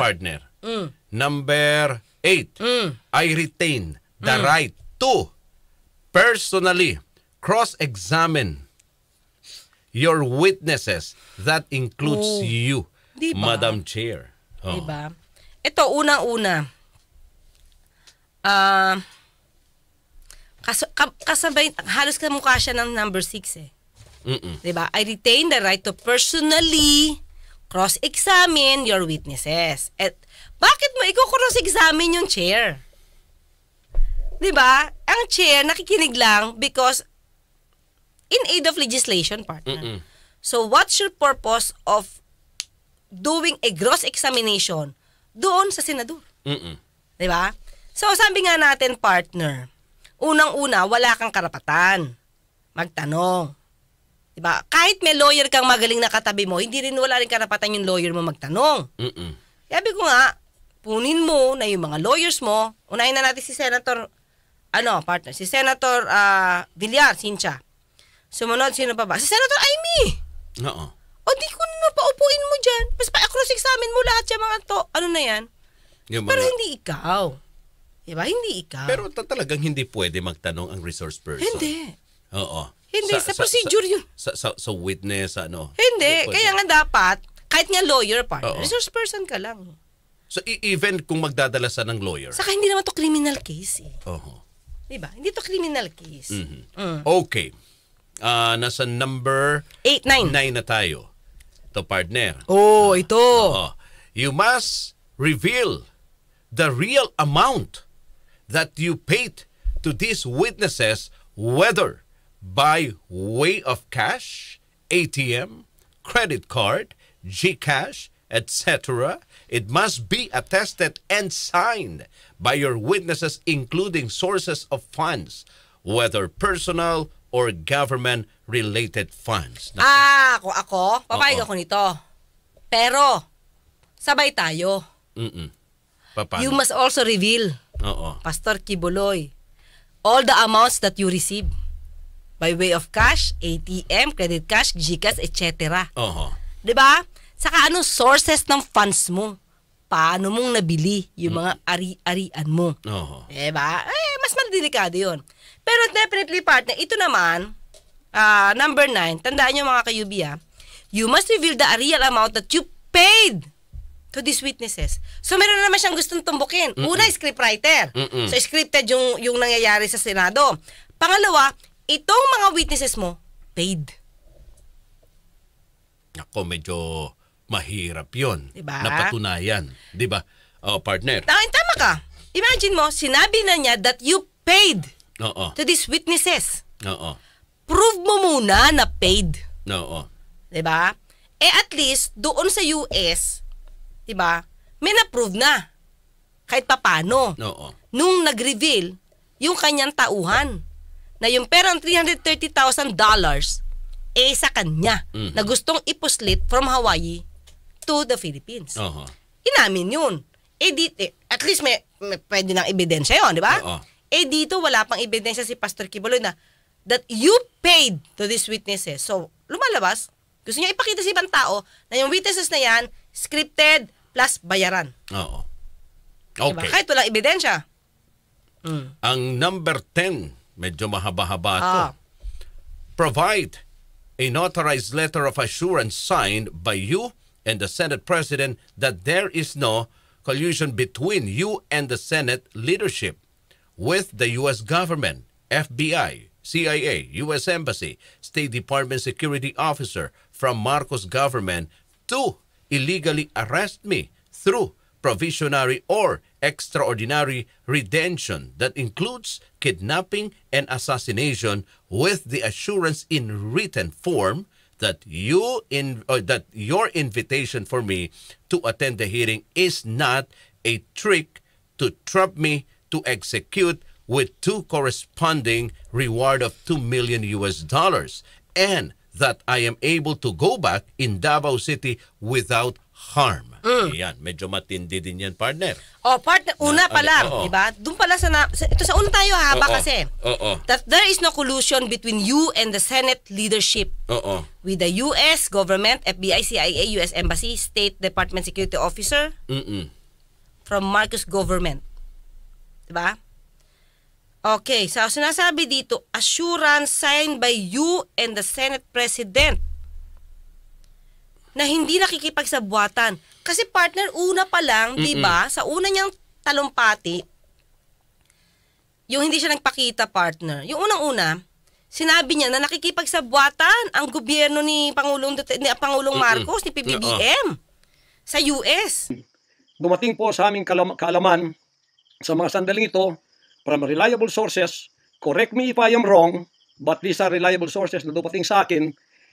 partner. Number 8, I retain the right to personally cross-examine your witnesses. That includes you, Diba? Madam Chair. Diba? Ito, unang-una. Kasabay, halos kamukha siya ng number 6 eh. Diba? I retain the right to personally cross-examine your witnesses. At bakit mo ikaw cross-examine yung chair? Diba? Ang chair, nakikinig lang because in aid of legislation, partner. So, what's your purpose of doing a gross examination doon sa senador? Diba? So, sabi nga natin, partner, unang-una, wala kang karapatan magtanong. Diba? Kahit may lawyer kang magaling na katabi mo, hindi rin wala rin karapatan yung lawyer mo magtanong. Sabi ko nga, punin mo na yung mga lawyers mo. Unahin na natin si Senator, partner, si Senator Villar, Cynthia. Sumunod, sino pa ba? Si Senator Amy. Oo. O di ko na paupuin mo dyan. Basta pa-cross-examine mo lahat yung mga to. Ano na yan? Pero hindi ikaw. Diba? Hindi ikaw. Pero talagang hindi pwede magtanong ang resource person. Hindi. Oo. Hindi, sa procedure yun. Sa witness, Hindi. Kaya nga dapat, kahit nga lawyer, partner, resource person ka lang. So, even kung magdadala sa ng lawyer. Saka hindi naman to criminal case eh. Oo. Diba? Hindi to criminal case. Okay. Nasa number 8, 9 na tayo. Ito, partner. Ito. You must reveal the real amount that you paid to these witnesses, whether by way of cash, ATM, credit card, GCash, etc. It must be attested and signed by your witnesses, including sources of funds, whether personal or government-related funds. Kung ako, papayag ako nito. Pero, sabay tayo. Paano? You must also reveal, Pastor Kibuloy, all the amounts that you receive by way of cash, ATM, credit cash, GCash, etc. Diba? Saka anong sources ng funds mo? Paano mong nabili yung mga ari-arian mo? Diba? Mas delikado yun. Pero definitely, partner, ito naman, number 9, tandaan nyo mga kayubi, you must reveal the real amount that you paid to these witnesses. So, meron naman siyang gustong tumbukin. Una, scriptwriter. So, scripted yung nangyayari sa Senado. Pangalawa, itong mga witnesses mo, paid. Ako, medyo mahirap yun. Diba? Napatunayan. Diba? Partner. Tama ka. Imagine mo, sinabi na niya that you paid to these witnesses. Prove mo muna na paid. Diba? At least, doon sa US, diba, may na-prove na. Kahit papano. Nung nag-reveal, yung kanyang tauhan, na yung perang $330,000 sa kanya, na gustong ipuslit from Hawaii to the Philippines. Inamin yun. At least may pwede ng ebidensya yun, di ba? Dito wala pang ebidensya si Pastor Kibuloy na that you paid to these witnesses. So, lumalabas, gusto niya ipakita sa ibang tao na yung witnesses na yan, scripted plus bayaran. Okay. Diba? Kahit walang ebidensya. Ang number 10, medyo mahaba-haba ito. Provide a notarized letter of assurance signed by you and the Senate President that there is no collusion between you and the Senate leadership with the U.S. government, FBI, CIA, U.S. Embassy, State Department security officer from Marcos government to illegally arrest me through provisionary or extraordinary retention that includes kidnapping and assassination, with the assurance in written form that that your invitation for me to attend the hearing is not a trick to trap me to execute, with 2 corresponding reward of $2 million, and that I am able to go back in Davao City without harm. Yan, medyo matindi din yan, partner. Partner, una pa lang, di ba? Doon pala ito sa una tayo haba kasi. That there is no collusion between you and the Senate leadership. With the US government, FBI, CIA, US Embassy, State Department Security Officer, from Marcos government. Di ba? Okay, so sinasabi dito, assurance signed by you and the Senate President na hindi nakikipagsabuatan. Kasi partner, una pa lang, di ba, sa una niyang talumpati, yung hindi siya nagpakita, partner, yung unang-una, sinabi niya na nakikipagsabuatan ang gobyerno ni Pangulong Marcos, ni PBBM, sa US. Dumating po sa aming kaalaman sa mga sandaling ito, from reliable sources, correct me if I am wrong, but these are reliable sources na dumating sa akin,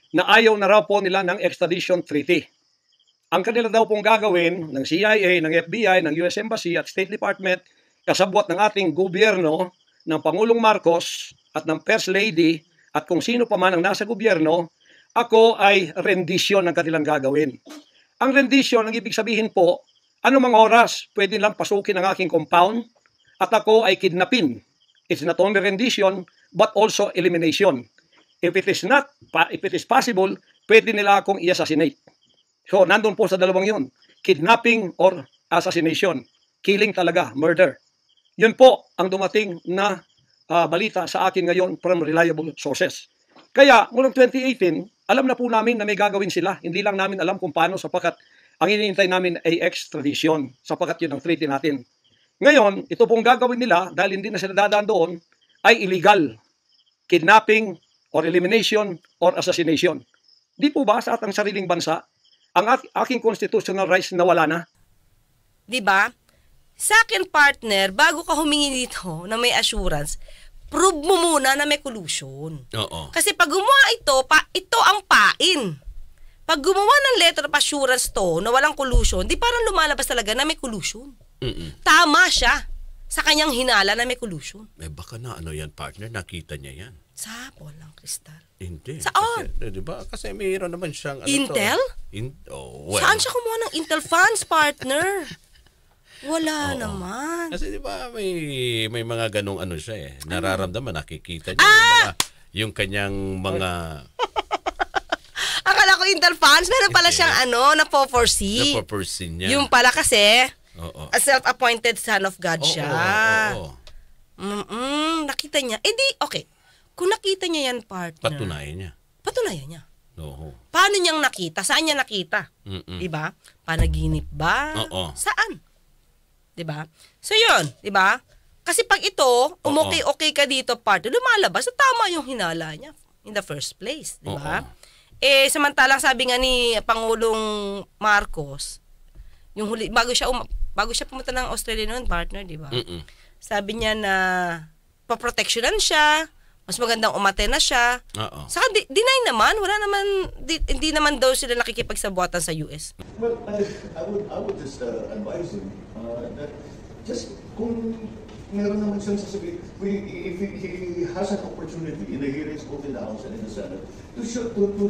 na ayaw na raw po nila ng extradition treaty. Ang kanila daw pong gagawin ng CIA, ng FBI, ng US Embassy at State Department, kasabwat ng ating gobyerno, ng Pangulong Marcos at ng First Lady at kung sino pa man ang nasa gobyerno, ako ay rendition ng kanilang gagawin. Ang rendition, ang ibig sabihin po, anumang oras pwede lang pasukin ang aking compound at ako ay kidnapin. It's not only rendition, but also elimination. If it is possible, pwede nila akong i-assassinate. So, nandun po sa dalawang yun. Kidnapping or assassination. Killing talaga, murder. Yun po ang dumating na balita sa akin ngayon from reliable sources. Kaya, mulang 2018, alam na po namin na may gagawin sila. Hindi lang namin alam kung paano sapagkat ang iniintay namin ay extradition sapagkat yun ang treaty natin. Ngayon, ito pong gagawin nila dahil hindi na sila dadaan doon ay illegal. Kidnapping or elimination or assassination. Di po ba sa atang sariling bansa ang aking constitutional rights na wala na? Di ba? Sa akin, partner, bago ka humingi dito na may assurance, prove mo muna na may collusion. Kasi pag gumawa ito ang pain. Pag gumawa ng letter of assurance to na walang collusion, di parang lumalabas talaga na may collusion. Tama siya sa kanyang hinala na may collusion. Baka na ano yan, partner, nakita niya yan. Sa walang kristal. Hindi. Saan? Diba? Kasi mayroon naman siyang Intel? Well. Saan siya kumuha ng Intel funds, partner? Wala naman. Kasi diba may mga ganong ano siya eh. Nararamdaman, nakikita niya yung kanyang mga... Akala ko Intel funds, meron pala siyang na-foresee. Na-foresee niya. Yung pala kasi, a self-appointed son of God siya. Nakita niya. Okay. Kung nakita niya yan, partner. Patunayan niya. Paano niyang nakita? Saan niya nakita? Diba? Panaginip ba? Saan? Diba? So yun, diba? Kasi pag ito, okay ka dito, partner, lumalabas, tama yung hinala niya in the first place. Diba? Samantalang sabi nga ni Pangulong Marcos, yung huli, bago siya pumunta ng Australia noon, partner, diba? Sabi niya na paproteksyonan siya, mas magandang umate na siya. Saka deny naman, wala naman, hindi naman daw sila nakikipagsabuatan sa US. Well, I would just advise him that just kung meron naman siyang sasabihin, if he has an opportunity in the hearings both in the House and in the Senate to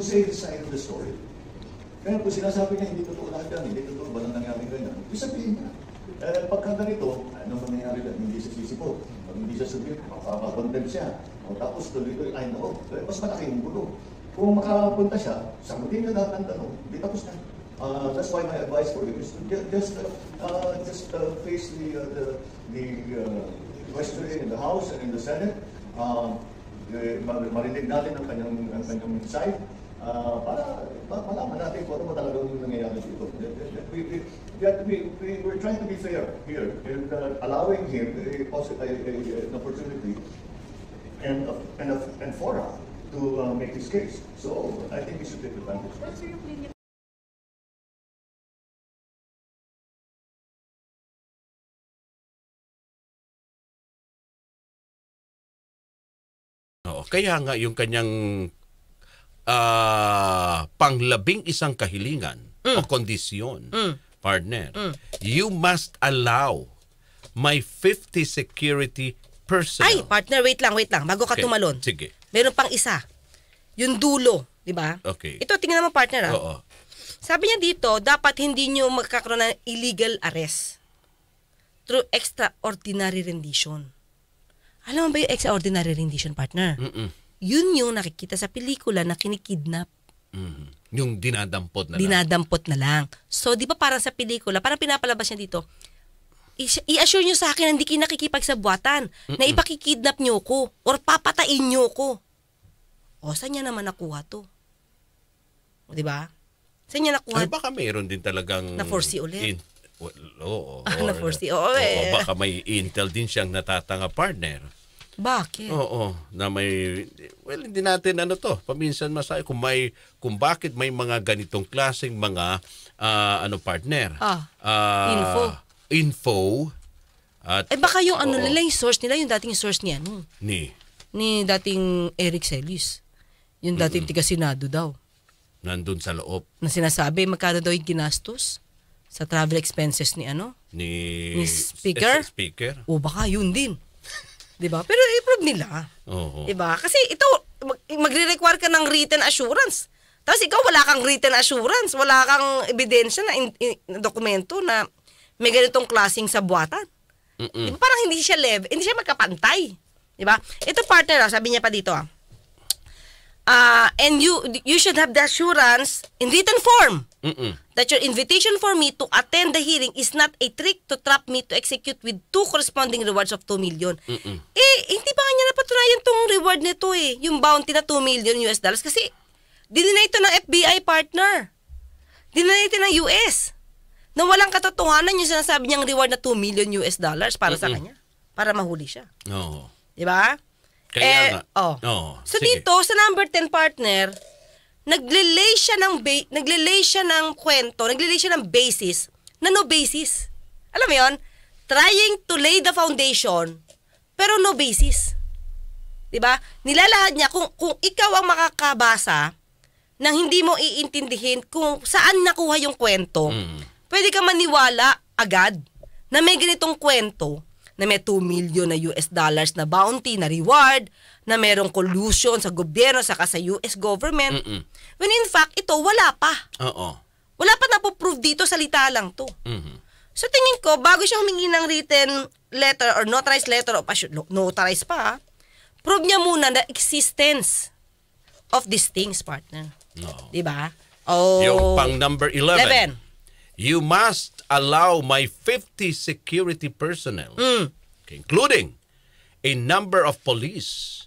say his side of the story. Kaya po sinasabi niya, hindi totoo lahat yan, hindi totoo, walang nangyari ganyan. Isabihin niya. Pagka ganito, ano mangyayari lang, hindi siya sisipot. Pag hindi siya sabihin, mapapagondem siya. Tapos tuloy-tuloy, ay nako, mas malaki yung gulo. Kung makapunta siya, sagutin niya lahat ng tanong, di tapos na. That's why my advice for him is to just face the questioning in the House and in the Senate. Marinig natin ang kanyang side para malaman natin kung ano talagang nangyayari dito. We're trying to be fair here in allowing him an opportunity and fora to make his case. So I think we should take advantage. Kaya nga yung kanyang panglabing isang kahilingan o kondisyon, partner, you must allow my 50 security personnel. Ay, partner, wait lang. Bago ka tumalon. Sige. Meron pang isa. Yung dulo. Diba? Okay. Ito, tingnan mo partner Oo. Sabi niya dito, dapat hindi nyo magkakaroon ng illegal arrest through extraordinary rendition. Alam mo ba yung extraordinary rendition, partner? Yun yung nakikita sa pelikula na kinikidnap. Yung dinadampot na lang. Dinadampot na lang. So, di ba parang sa pelikula, parang pinapalabas niya dito, i-assure nyo sa akin na hindi kayo nakikipagsabuatan, na ipakikidnap nyo ko, or papatain nyo ko. O, saan niya naman nakuha to? O, di ba? Saan niya nakuha? Ay, baka mayroon din talagang... Na-foresee ulit. Oo. Na-foresee. Oo, eh. Baka may intel din siyang natatanga partner. Bakit? Oo, na may... Well, hindi natin paminsan masaya kung bakit may mga ganitong klaseng mga partner. Info. At, baka yung nila, yung source nila, yung dating source niya, ni dating Eric Celis. Yung dating tiga-senado daw. Nandun sa loob. Na sinasabi, magkano daw yung ginastos sa travel expenses ni Ni speaker? Speaker. O baka yun din. Diba? Pero i-prove nila. Oo. Diba? Kasi ito, magre-require ka ng written assurance. Tapos ikaw wala kang written assurance, wala kang ebidensya na dokumento na may ganitong klaseng sabuatan. Diba? Parang hindi siya hindi siya magkapantay. Diba? Ito partner, sabi niya pa dito and you should have the assurance in written form that your invitation for me to attend the hearing is not a trick to trap me to execute with 2 corresponding rewards of 2 million. Hindi pa kanya napatunayan tong reward nito yung bounty na $2 million kasi dinina ito ng FBI partner. Dinina ito ng US. Na walang katotohanan yung sinasabi niyang reward na $2 million para sa kanya. Para mahuli siya. Oo. Diba? Kaya So sige. Dito, sa number 10 partner, naglilay siya ng kwento, naglilay siya ng basis, na no basis. Alam mo yun? Trying to lay the foundation, pero no basis. Diba? Nilalahad niya, kung ikaw ang makakabasa, nang hindi mo iintindihin kung saan nakuha yung kwento, pwede ka maniwala agad na may ganitong kwento, na may $2 million na na bounty, na reward, na merong collusion sa gobyerno saka sa US government. When in fact, ito wala pa. Oo. Wala pa napoprove dito, salita lang to. So tingin ko, bago siya humingi ng written letter or notarized letter of assurance, notarized pa, prove niya muna the existence of these things, partner. No. Diba? Yung pang number 11. You must allow my 50 security personnel, including a number of police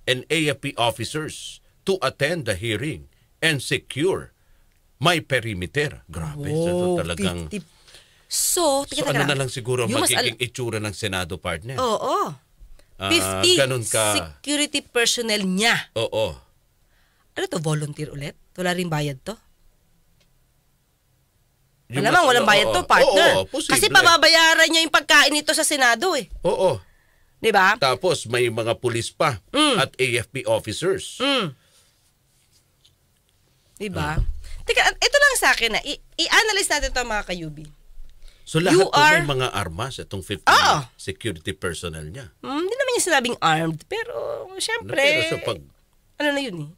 and AFP officers, to attend the hearing and secure my perimeter. Grabe. So talagang... 50. So ano na lang siguro magiging itsura ng Senado, partner? Oo. 50 security personnel niya. Oo. Ano to, volunteer ulit? Wala rin bayad to? Alam mo, walang bayad to, partner. Kasi pababayaran niya yung pagkain nito sa Senado Oo. Diba? Tapos may mga pulis pa at AFP officers. Diba? Teka, ito lang sa akin na i-analyze natin ito mga kayubi. So lahat may mga armas itong 50 security personnel niya. Hindi naman niya sinabing armed, pero syempre, ano na yun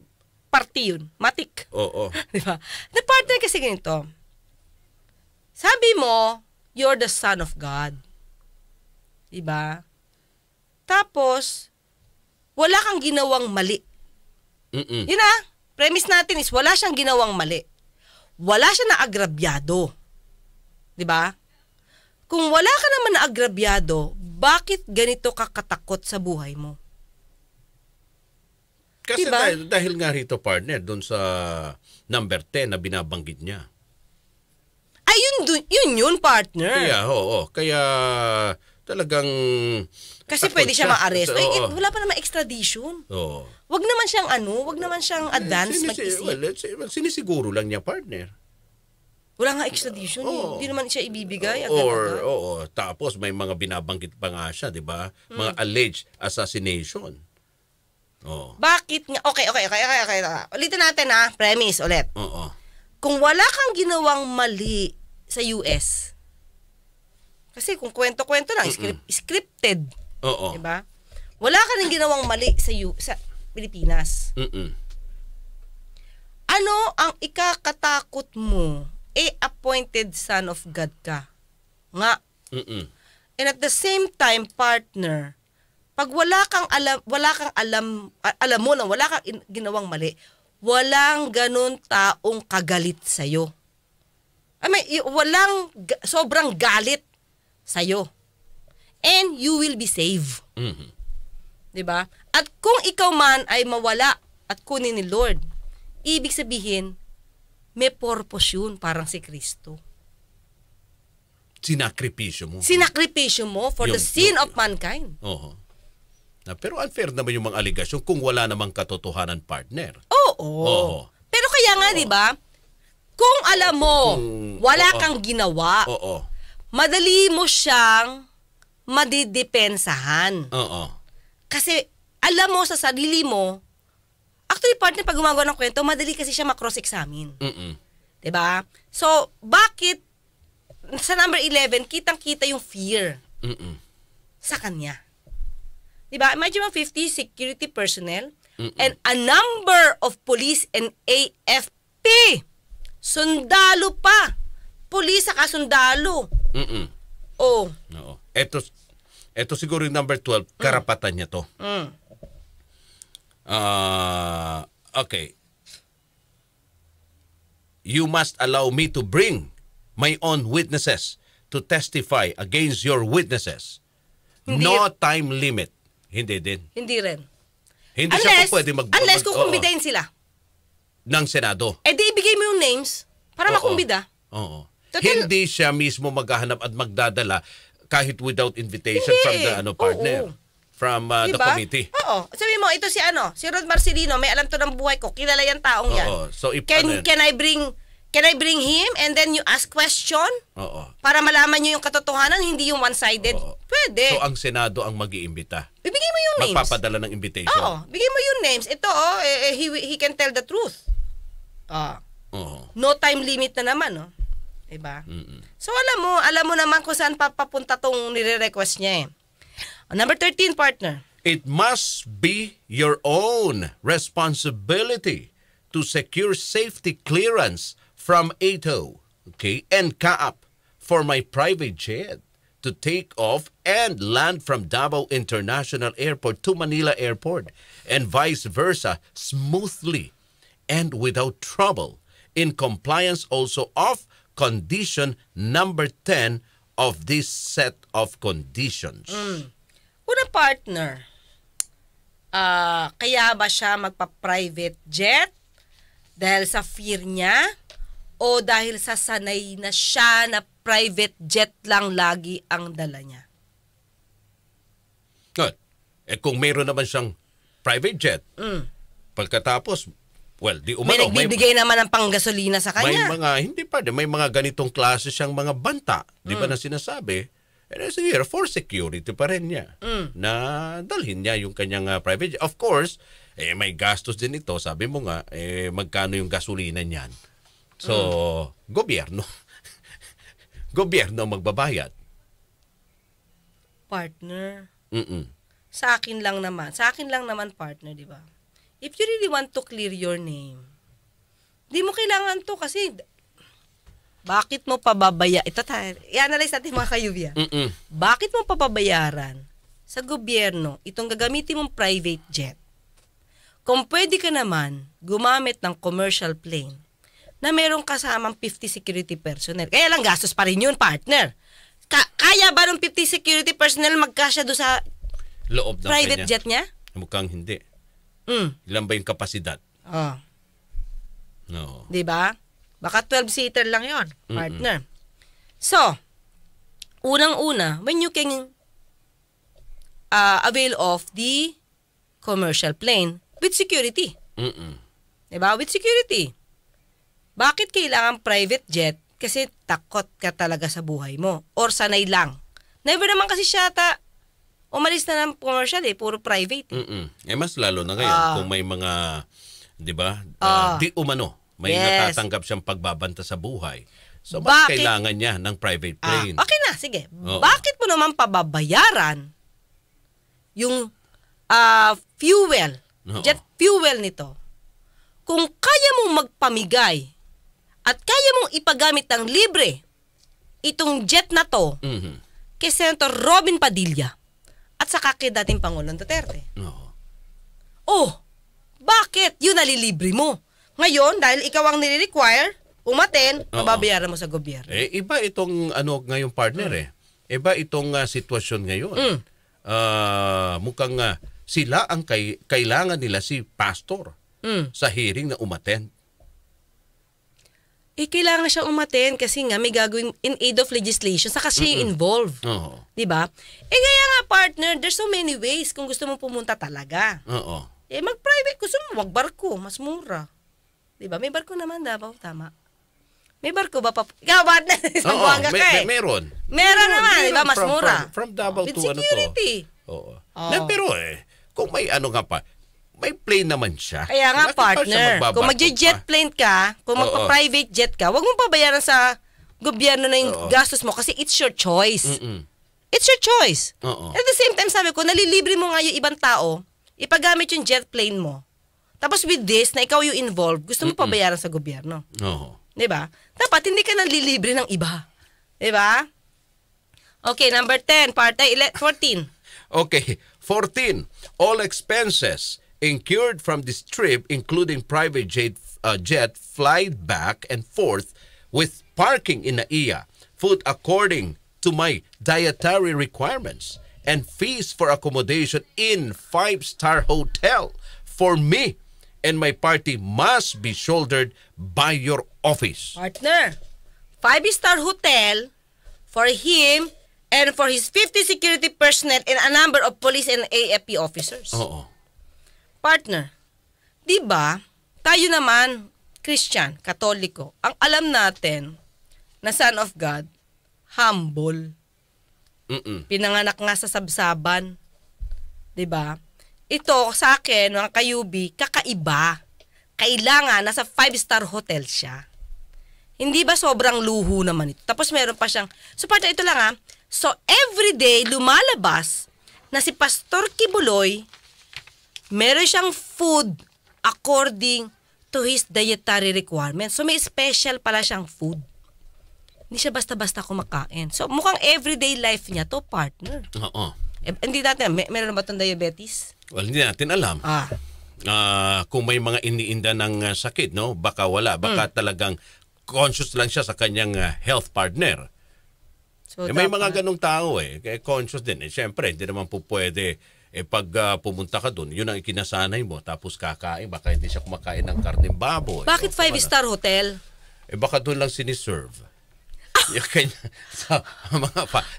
party yun. Matik. Oo. Diba? The partner kasi ganito. Sabi mo, you're the son of God. Diba? Tapos, wala kang ginawang mali. Yun premise natin is wala siyang ginawang mali. Wala siya na agrabyado. Diba? Kung wala ka naman na agrabyado, bakit ganito ka katakot sa buhay mo? Kasi diba? dahil nga rito, partner, doon sa number 10 na binabanggit niya. Ay, yun, partner. Kaya talagang... Kasi pwede siya ma-arrest. Wala pa naman extradition. Wag naman siyang advance mag-isip. Sinisiguro lang niya, partner. Wala nga extradition. Hindi naman siya ibibigay. Tapos may mga binabanggit pa nga siya, di ba? Mga alleged assassination. Bakit nga? Okay. Ulitin natin premise ulit. Kung wala kang ginawang mali sa US, kasi kung kwento-kwento lang, scripted. Diba? Wala ka rin ginawang mali sa Pilipinas. ano ang ikakatakot mo? Appointed son of God ka. Nga. And at the same time, partner, pag wala kang alam mo na wala kang ginawang mali, walang ganun taong kagalit sa'yo. Walang sobrang galit sa'yo. And you will be saved. Diba? At kung ikaw man ay mawala at kunin ni Lord, ibig sabihin, may purpose yun, parang si Kristo. Sinakripisyo mo for the sin of mankind. Pero unfair naman yung mga aligasyon kung wala namang katotohanan, partner. Oo. Pero kaya nga, di ba, kung alam mo, wala kang ginawa, madali mo siyang madidepensahan. Kasi alam mo sa sarili mo, actually, partner, pag gumagawa ng kwento, madali kasi siya makross-examine. Diba? So, bakit sa number 11, kitang-kita yung fear sa kanya? Diba? Imagine mo 50 security personnel and a number of police and AFP. Sundalo pa. Police saka sundalo. Oo. Ito siguro yung number 12, karapatan niya to. Okay. You must allow me to bring my own witnesses to testify against your witnesses. No time limit. Hindi din. Hindi rin. Hindi siya po pwede unless kukumbidahin sila. Ng Senado. Di ibigay mo yung names para makumbida. Hindi siya mismo maghahanap at magdadala kahit without invitation from the partner. From the committee. Sabi mo, ito si Rod Marcelino, may alam to ng buhay ko, kilala yung taong yan. So if can I bring him and then you ask question? Para malaman nyo yung katotohanan, hindi yung one-sided? Pwede. So ang Senado ang mag-iimbita. Ibigay mo yung names. Magpapadala ng invitation. Bigay mo yung names. Ito, he can tell the truth. No time limit na naman, Diba? So alam mo naman kung saan papunta tong nire-request niya Number 13, partner. It must be your own responsibility to secure safety clearance from ATO, and CAAP for my private jet to take off and land from Davao International Airport to Manila Airport and vice versa smoothly and without trouble, in compliance also of condition number 10 of this set of conditions. Una, partner, kaya ba siya magpa-private jet dahil sa fear niya o dahil sa sanay na siya na private jet lang lagi ang dala niya? Good. Kung mayroon naman siyang private jet, pagkatapos, di umano. May nagbibigay naman ng panggasolina sa kanya. May mga ganitong klase siyang mga banta, di ba na sinasabi? Sige, for security pa rin niya na dalhin niya yung kanyang private jet. Of course, may gastos din ito. Sabi mo nga, magkano yung gasolina niyan? So, gobyerno. Gobyerno magbabayad. Partner. Sa akin lang naman, partner, di ba? If you really want to clear your name, di mo kailangan to kasi bakit mo ito tayo, i-analyze natin mga kayubya. Bakit mo papabayaran sa gobyerno itong gagamitin mong private jet? Kung pwede ka naman gumamit ng commercial plane na merong kasamang 50 security personnel. Kaya lang gastos pa rin yun, partner. Kaya ba ng 50 security personnel magkasya doon sa loob ng private jet niya? Mukhang hindi. Ilan ba yung kapasidad? No. Diba? Baka 12-seater lang yon, partner. So, unang-una, when you can avail of the commercial plane with security. Diba? With security. Bakit kailangan private jet? Kasi takot ka talaga sa buhay mo. Or sanay lang. Never naman kasi siya umalis na ng commercial puro private. Mas lalo na ngayon kung may mga, diba, di umano. May natatanggap siyang pagbabanta sa buhay. So, mas kailangan niya ng private plane. Okay na, sige. Bakit mo naman pababayaran yung fuel, jet fuel nito, kung kaya mong magpamigay at kaya mong ipagamit ng libre itong jet na to kay Senator Robin Padilla at saka kay dating Pangulong Duterte. Oh, bakit? Yun nalilibre mo. Ngayon, dahil ikaw ang nire-require, umaten, mababayaran mo sa gobyerno. Iba itong ngayong partner Iba itong sitwasyon ngayon. Mukhang sila ang kailangan nila si pastor sa hearing na umaten. Kailangan siyang umaten kasi nga may gagawin in aid of legislation saka siya involved. Diba? Kaya nga partner, there's so many ways kung gusto mong pumunta talaga. Mag-private, gusto mo magbarko, mas mura. Diba? May barko naman Davao, tama. May barko ba pa? Ikaw, partner, Sambuanga ka Meron. Meron naman, diba? Mas mura. From Davao with to security. Pero kung may nga pa, may plane naman siya. Kaya nga, partner, kung magje-jet plane ka, kung magpa-private jet ka, huwag mong pabayaran sa gobyerno na yung gastos mo kasi it's your choice. It's your choice. At the same time, sabi ko, nalilibre mo nga yung ibang tao, ipagamit yung jet plane mo. Tapos with this, na ikaw yung involved, gusto mo pabayaran sa gobyerno. Diba? Dapat hindi ka nalilibre ng iba. Diba? Okay, number 10, partner 14. Okay, 14. All expenses incurred from this trip, including private jet flight back and forth with parking in NAIA, food according to my dietary requirements, and fees for accommodation in 5-star hotel for me and my party must be shouldered by your office. Partner, 5-star hotel for him and for his 50 security personnel and a number of police and AFP officers. Partner, di ba, tayo naman, Christian, Katoliko, ang alam natin na Son of God, humble. Pinanganak nga sa sabsaban. Di ba? Ito, sa akin, mga kayubi, kakaiba. Kailangan, nasa 5-star hotel siya. Hindi ba sobrang luho naman ito? Tapos meron pa siyang, so partner, ito lang so everyday, lumalabas na si Pastor Kibuloy, meron siyang food according to his dietary requirements. So may special pala siyang food. Hindi siya basta-basta kumakain. So mukhang everyday life niya to, partner. Hindi natin, meron ba itong diabetes? Well, hindi natin alam. Kung may mga iniinda ng sakit, no? Baka wala. Baka talagang conscious lang siya sa kanyang health partner. So, may mga ganong tao conscious din. Siyempre, hindi naman po pwede pag pumunta ka dun, yun ang ikinasanay mo, tapos kakain, baka hindi siya kumakain ng karneng baboy. Bakit 5-star hotel? Baka dun lang siniserve. Yung kanya,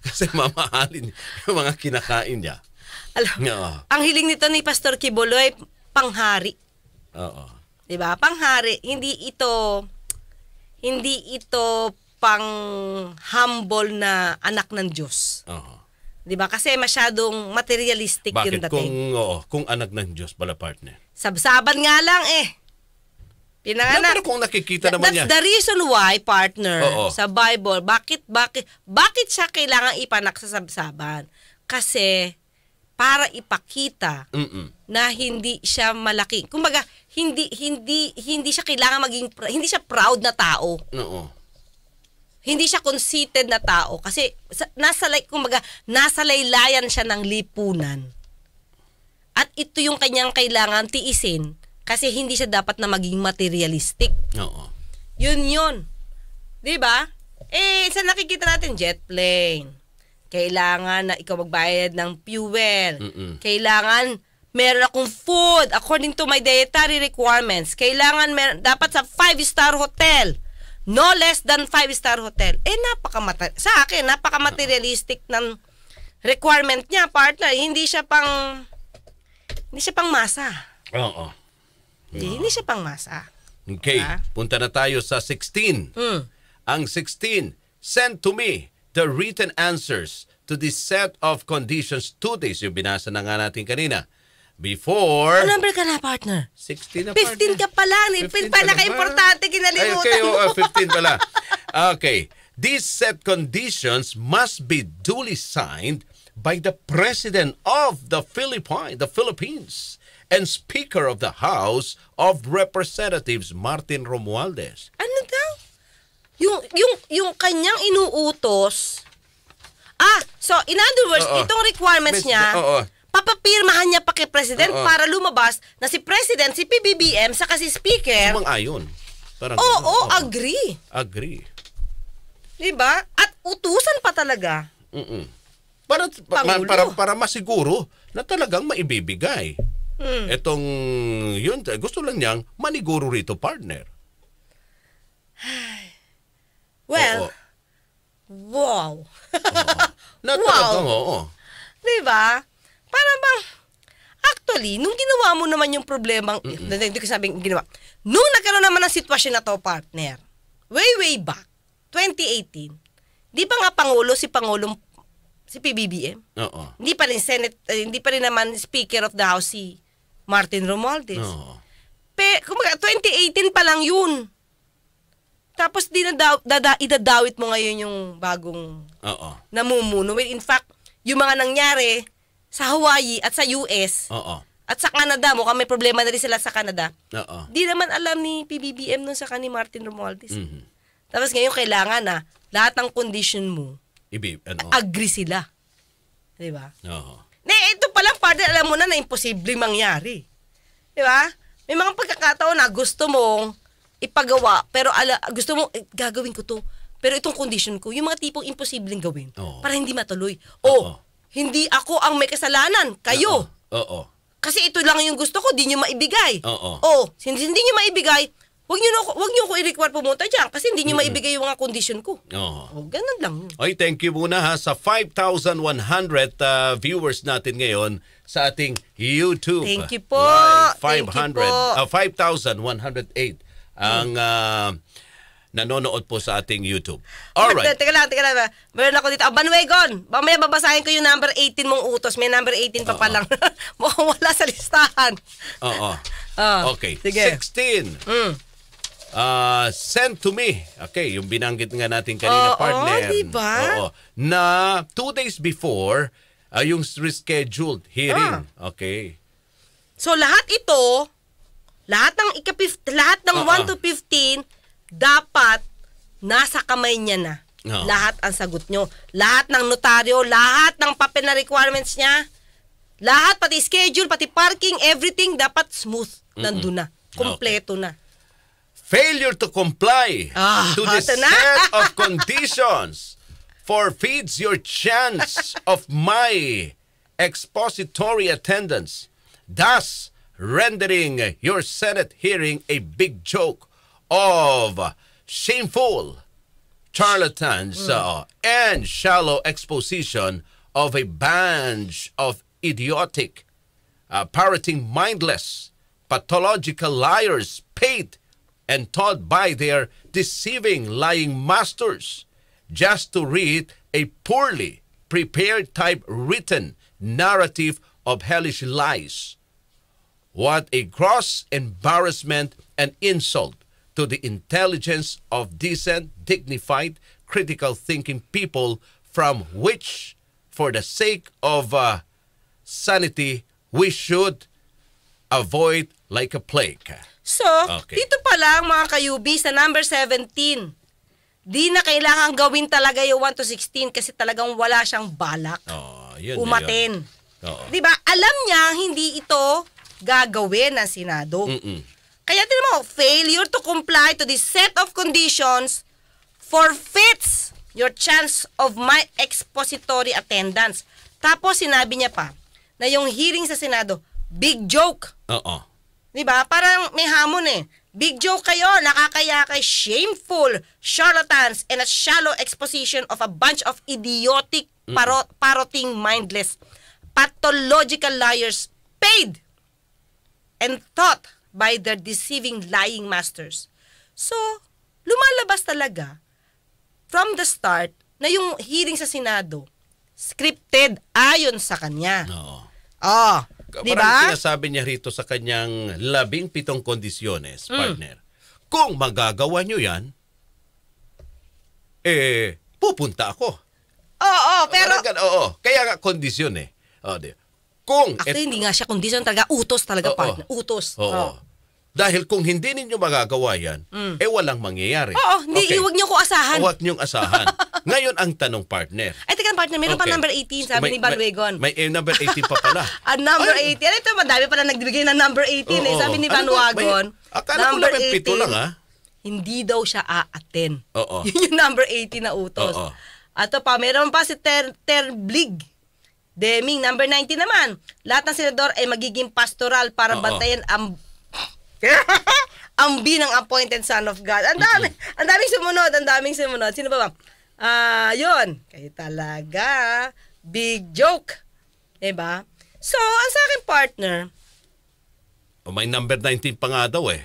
kasi mamahalin yung mga kinakain niya. Alam, ang hiling nito ni Pastor Kibuloy, panghari. Diba? Panghari. Hindi ito pang humble na anak ng Diyos. Diba? Kasi masyadong materialistic yung dating. Kung anak ng Diyos pala, partner? Sabsaban nga lang Pinanganak. Pero kung nakikita naman niya. That's the reason why, partner, sa Bible, bakit siya kailangan ipanak sa sabsaban? Kasi para ipakita na hindi siya malaki. Kumbaga, hindi siya kailangan hindi siya proud na tao. Hindi siya conceited na tao kasi nasa laylayan siya ng lipunan. At ito yung kanyang kailangan tiisin kasi hindi siya dapat na maging materialistic. Yun. 'Di ba? Sa nakikita natin jet plane. Kailangan na ikaw magbayad ng fuel. Kailangan meron akong food according to my dietary requirements. Kailangan dapat sa 5-star hotel. No less than 5-star hotel. Sa akin, napaka-materialistic ng requirement niya, partner. Hindi siya pang masa. Hindi siya pang masa. Okay, punta na tayo sa 16. Ang 16, send to me the written answers to this set of conditions 2 days. Yung binasa na nga natin kanina. Before... Ano number ka na, partner? 16 na, 15 ka pala. 15 pa naka-importante, kinalimutan mo. 15 pala. Okay. These set conditions must be duly signed by the President of the Philippines and Speaker of the House of Representatives Martin Romualdez. Ano daw? Yung kanyang inuutos. So in other words, itong requirements niya, papapirmahan niya pa kay President para lumabas na si President, si PBBM, saka si Speaker. Sumang-ayon. Agree. Agree. Diba? At utusan pa talaga. Para masiguro na talagang maibibigay. Etong, yun, gusto lang niyang maniguro rito, partner. Well, wow. Na talagang, Diba? Para bang, actually, nung ginawa mo naman yung problemang, hindi ko sabing ginawa, nung nagkaroon naman ng sitwasyon na to, partner, way back, 2018, di pa nga Pangulo si PBBM? Hindi pa rin Senate, hindi pa rin naman Speaker of the House si Martin Romualdez. Kumbaga, 2018 pa lang yun. Tapos idadawit mo ngayon yung bagong namumuno. In fact, yung mga nangyari sa Hawaii at sa US at sa Canada, mukhang may problema na rin sila sa Canada. Di naman alam ni PBBM nun sa ni Martin Romualdez. Tapos ngayon kailangan na lahat ng condition mo, agree sila. Diba? Ito palang partner, alam mo na imposibleng mangyari. Diba? May mga pagkakataon na gusto mong ipagawa, pero gusto mong gagawin ko to. Pero itong condition ko, yung mga tipong imposibleng gawin para hindi matuloy. Hindi ako ang may kasalanan, kayo. Kasi ito lang yung gusto ko, di nyo maibigay. Hindi nyo maibigay, wag nyo ko i-require pumunta dyan kasi hindi nyo maibigay yung mga condition ko. Ganun lang. Oy, thank you muna sa 5,100 viewers natin ngayon sa ating YouTube. Thank you po. 5,108 ang nanonood po sa ating YouTube. Alright. Teka lang. Meron ako dito. Banwegon, mamaya babasahin ko yung number 18 mong utos. May number 18 pa palang. Mukhang wala sa listahan. Okay. Sige. 16. Send to me. Okay, yung binanggit nga natin kanina, partner. Diba? Na 2 days before, yung rescheduled hearing. Okay. So lahat ito, lahat ng 1 to 15, dapat nasa kamay niya na. Lahat ang sagot nyo. Lahat ng notaryo, lahat ng papel na requirements niya, lahat, pati schedule, pati parking, everything, dapat smooth. Nandun na. Kompleto na. Failure to comply to the set of conditions forfeits your chance of my expository attendance, thus rendering your Senate hearing a big joke of shameful charlatans and shallow exposition of a bunch of idiotic, parroting mindless, pathological liars paid and taught by their deceiving lying masters just to read a poorly prepared typewritten narrative of hellish lies. What a gross embarrassment and insult to the intelligence of decent, dignified, critical thinking people from which, for the sake of sanity, we should avoid like a plague. So, dito pa lang mga kayubi sa number 17, di na kailangan gawin talaga yung 1 to 16 kasi talagang wala siyang balak umatin. Diba? Alam niya hindi ito gagawin ng Senado. Kaya tinan mo, failure to comply to this set of conditions forfeits your chance of my expository attendance. Tapos sinabi niya pa na yung hearing sa Senado, big joke. Diba? Parang may hamon Big joke kayo, nakakaya kay shameful charlatans and a shallow exposition of a bunch of idiotic, parroting mindless, pathological liars paid and taught by their deceiving lying masters. So, lumalabas talaga from the start na yung hearing sa Senado scripted ayon sa kanya. Diba? Parang sinasabi niya rito sa kanyang 17 kondisyones, partner. Kung magagawa nyo yan, pupunta ako. Pero... Kaya nga kondisyon kung... Actually, hindi nga siya condition talaga. Utos talaga, partner. Utos. Dahil kung hindi ninyo magagawa yan, walang mangyayari. Hindi, huwag niyo ko asahan. Huwag niyong asahan. Ngayon ang tanong, partner. Ay, teka partner, meron pa number 18, sabi ni Banwegon. May number 18 pa pala. Number 18. Ito, madami pala nagbibigay ng number 18. Sabi ni Banwegon. Akala ko naman 7 lang, ha? Hindi daw siya aaten. Yun yung number 18 na utos. At pa, meron pa si Terblig Deming, number 19 naman. Lahat ng senador ay magiging pastoral para bantayan ang ng appointed son of God. Ang daming sumunod. Sino ba? Yun. Kayo talaga. Big joke. Diba? So, ang sa akin, partner, may number 19 pa nga daw eh.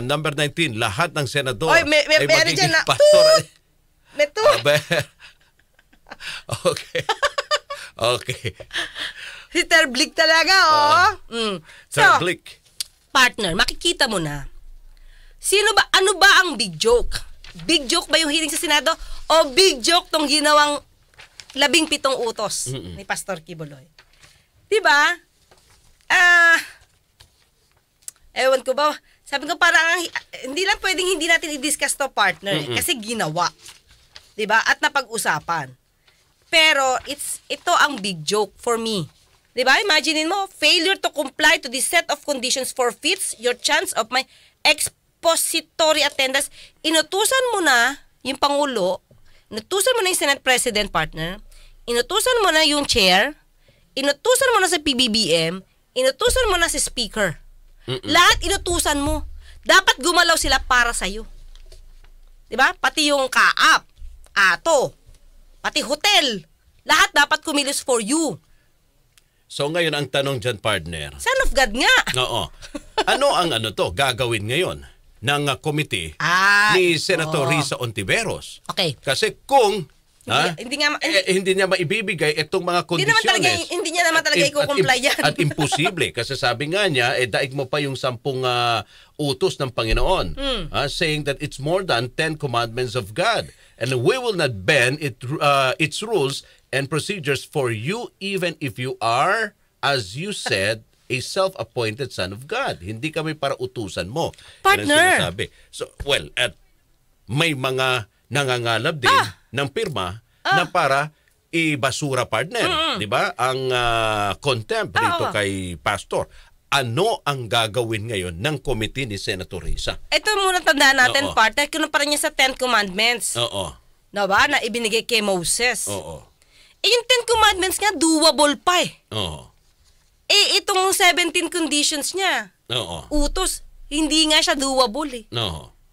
Number 19, lahat ng senador ay magiging pastoral. May Okay. Si Terblik talaga, Terblik. Partner, makikita mo na. Ano ba ang big joke? Big joke ba yung hearing sa Senado? O big joke tong ginawang 17 utos ni Pastor Kibuloy? Diba? Ewan ko ba, sabi ko parang hindi lang pwedeng hindi natin i-discuss to, partner, kasi ginawa. Diba? At napag-usapan. Pero ito ang big joke for me. Diba? Imaginein mo, failure to comply to this set of conditions forfeits your chance of my expository attendance. Inutusan mo na yung Pangulo, inutusan mo na yung Senate President, partner, inutusan mo na yung Chair, inutusan mo na sa PBBM, inutusan mo na si Speaker. Lahat inutusan mo. Dapat gumalaw sila para sa'yo. Diba? Pati yung kaap, ato, pati hotel, lahat dapat kumilos for you. So ngayon ang tanong dyan, partner. Son of God nga. Oo. Ano ang gagawin ngayon ng committee ni Senator Risa Ontiveros? Okay. Kasi kung hindi niya maibibigay itong mga kondisyones. Hindi niya naman talaga i-comply yan. At imposible. Kasi sabi nga niya, daig mo pa yung 10 utos ng Panginoon. Saying that it's more than 10 commandments of God. And we will not bend its rules and procedures for you even if you are, as you said, a self-appointed son of God. Hindi kami para utusan mo. Partner. So, may mga nangangalap din ng pirma na para ibasura, partner. Di ba? Ang contempt dito kay Pastor. Ano ang gagawin ngayon ng committee ni Senator Risa? Ito muna tandaan natin, partner, kung pa rin niya sa 10 commandments. Diba? Na ibinigay kay Moses. Yung 10 commandments nga, doable pa eh. Itong 17 conditions niya, utos, hindi nga siya doable eh.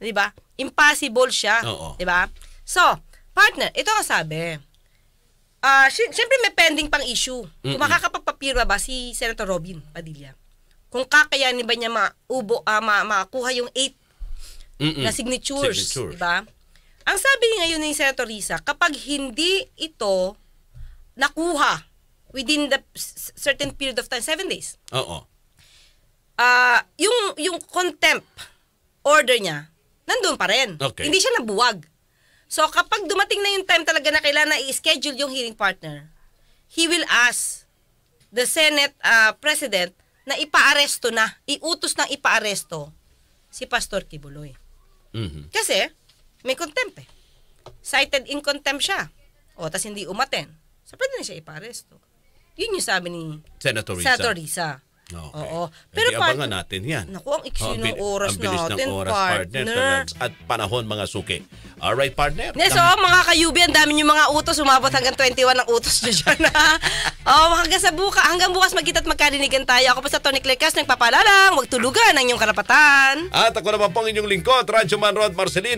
Diba? Impossible siya. Diba? So, partner, ito ang sabi. Siyempre may pending pang issue. Kung makakapagpapirma ba si Senator Robin Padilla? Kung kakayanin ba niya makuha yung 8 na signatures. Diba? Ang sabi ngayon ni Senator Risa, kapag hindi ito nakuha within the certain period of time, 7 days. Yung contempt order niya, nandun pa rin. Hindi siya nabuwag. So, kapag dumating na yung time talaga na kailangan na i-schedule yung hearing, partner, he will ask the Senate President na ipaaresto na, iutos ng ipaaresto si Pastor Kibuloy. Kasi, may contempt eh. Cited in contempt siya. Tas hindi umaten. So, pwede na siya ipaaresto. Yun yung sabi ni Senator Risa. Pero abangan natin yan. Naku, ang iksi ng oras natin, ang bilis ng oras, partner. At panahon, mga suki. Alright, partner. So, mga kayubi, ang dami yung mga utos. Umabot hanggang 21 ang utos nyo dyan. Hanggang bukas magkita at magkarinigan tayo. Ako po sa Tony Clecas, nagpapalalang, huwag tulugan ang inyong karapatan. At ako naman pong inyong lingkod, Radyo Man Rod Marcelino.